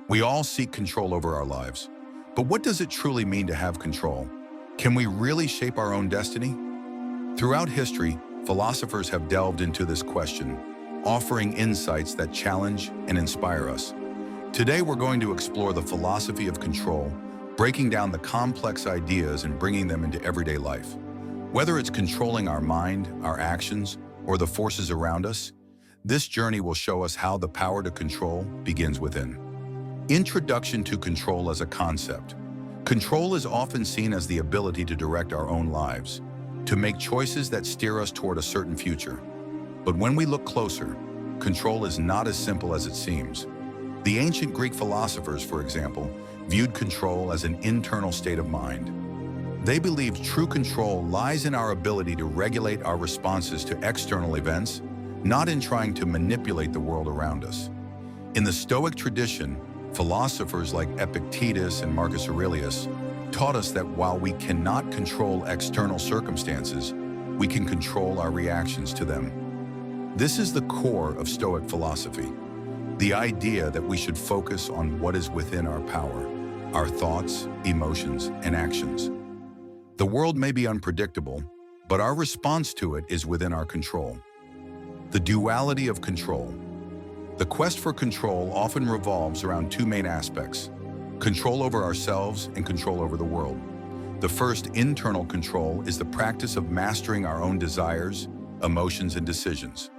We all seek control over our lives. But what does it truly mean to have control? Can we really shape our own destiny? Throughout history, philosophers have delved into this question, offering insights that challenge and inspire us. Today, we're going to explore the philosophy of control, breaking down the complex ideas and bringing them into everyday life. Whether it's controlling our mind, our actions, or the forces around us, this journey will show us how the power to control begins within. Introduction to control as a concept. Control is often seen as the ability to direct our own lives, to make choices that steer us toward a certain future. But when we look closer, control is not as simple as it seems. The ancient Greek philosophers, for example, viewed control as an internal state of mind. They believed true control lies in our ability to regulate our responses to external events, not in trying to manipulate the world around us. In the Stoic tradition, philosophers like Epictetus and Marcus Aurelius taught us that while we cannot control external circumstances, we can control our reactions to them. This is the core of Stoic philosophy. The idea that we should focus on what is within our power, our thoughts, emotions, and actions. The world may be unpredictable, but our response to it is within our control. The duality of control. The quest for control often revolves around two main aspects: control over ourselves and control over the world. The first, internal control, is the practice of mastering our own desires, emotions, and decisions.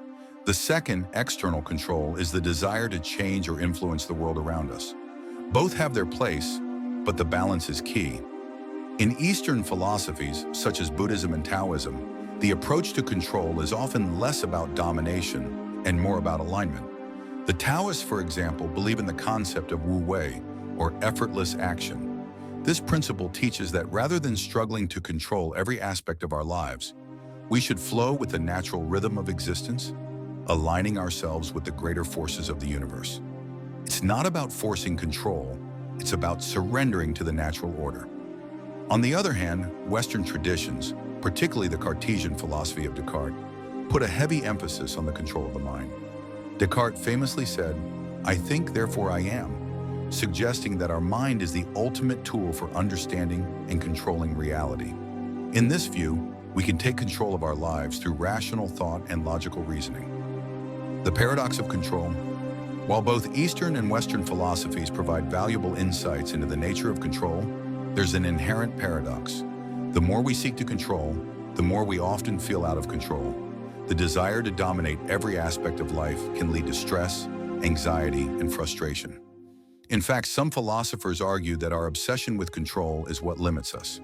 The second, external control, is the desire to change or influence the world around us. Both have their place, but the balance is key. In Eastern philosophies, such as Buddhism and Taoism, the approach to control is often less about domination and more about alignment. The Taoists, for example, believe in the concept of Wu Wei, or effortless action. This principle teaches that rather than struggling to control every aspect of our lives, we should flow with the natural rhythm of existence, aligning ourselves with the greater forces of the universe. It's not about forcing control, it's about surrendering to the natural order. On the other hand, Western traditions, particularly the Cartesian philosophy of Descartes, put a heavy emphasis on the control of the mind. Descartes famously said, "I think, therefore I am," suggesting that our mind is the ultimate tool for understanding and controlling reality. In this view, we can take control of our lives through rational thought and logical reasoning. The paradox of control. While both Eastern and Western philosophies provide valuable insights into the nature of control, there's an inherent paradox. The more we seek to control, the more we often feel out of control. The desire to dominate every aspect of life can lead to stress, anxiety, and frustration. In fact, some philosophers argue that our obsession with control is what limits us.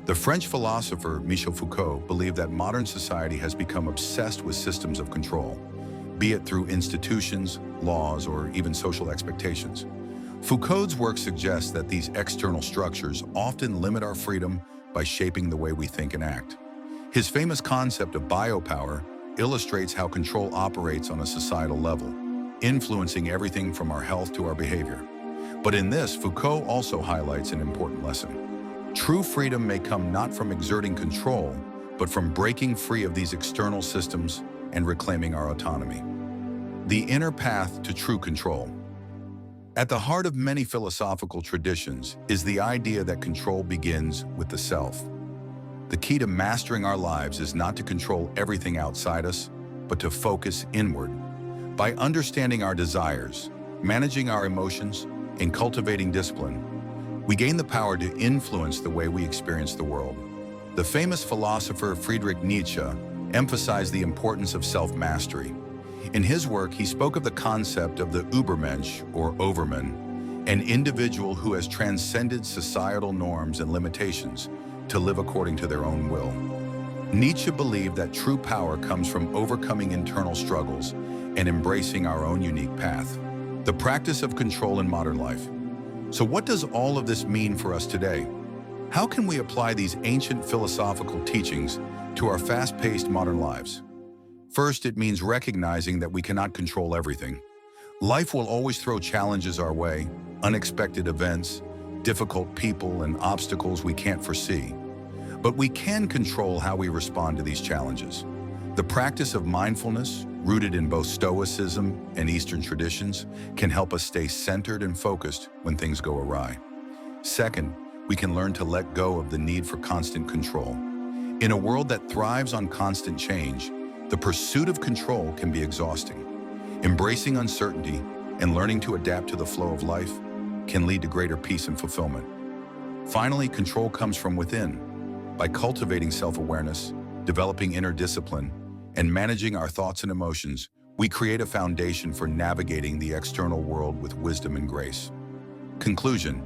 The French philosopher Nietzsche and Foucault believed that modern society has become obsessed with systems of control, be it through institutions, laws, or even social expectations. Foucault's work suggests that these external structures often limit our freedom by shaping the way we think and act. His famous concept of biopower illustrates how control operates on a societal level, influencing everything from our health to our behavior. But in this, Foucault also highlights an important lesson. True freedom may come not from exerting control, but from breaking free of these external systems and reclaiming our autonomy. The inner path to true control. At the heart of many philosophical traditions is the idea that control begins with the self. The key to mastering our lives is not to control everything outside us, but to focus inward. By understanding our desires, managing our emotions, and cultivating discipline, we gain the power to influence the way we experience the world. The famous philosopher Friedrich Nietzsche emphasized the importance of self-mastery. In his work, he spoke of the concept of the Übermensch, or overman, an individual who has transcended societal norms and limitations to live according to their own will. Nietzsche believed that true power comes from overcoming internal struggles and embracing our own unique path. The practice of control in modern life. So what does all of this mean for us today? How can we apply these ancient philosophical teachings to our fast-paced modern lives? First, it means recognizing that we cannot control everything. Life will always throw challenges our way, unexpected events, difficult people, and obstacles we can't foresee. But we can control how we respond to these challenges. The practice of mindfulness, rooted in both Stoicism and Eastern traditions, can help us stay centered and focused when things go awry. Second, we can learn to let go of the need for constant control. In a world that thrives on constant change, the pursuit of control can be exhausting. Embracing uncertainty and learning to adapt to the flow of life can lead to greater peace and fulfillment. Finally, control comes from within. By cultivating self-awareness, developing inner discipline, and managing our thoughts and emotions, we create a foundation for navigating the external world with wisdom and grace. Conclusion.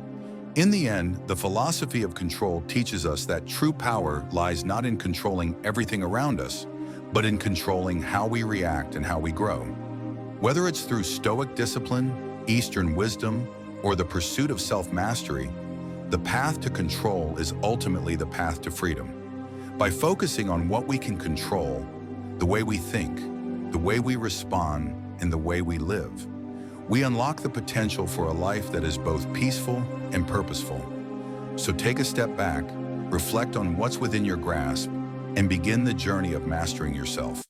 In the end, the philosophy of control teaches us that true power lies not in controlling everything around us, but in controlling how we react and how we grow. Whether it's through Stoic discipline, Eastern wisdom, or the pursuit of self-mastery, the path to control is ultimately the path to freedom. By focusing on what we can control, the way we think, the way we respond, and the way we live, we unlock the potential for a life that is both peaceful and purposeful. So take a step back, reflect on what's within your grasp, and begin the journey of mastering yourself.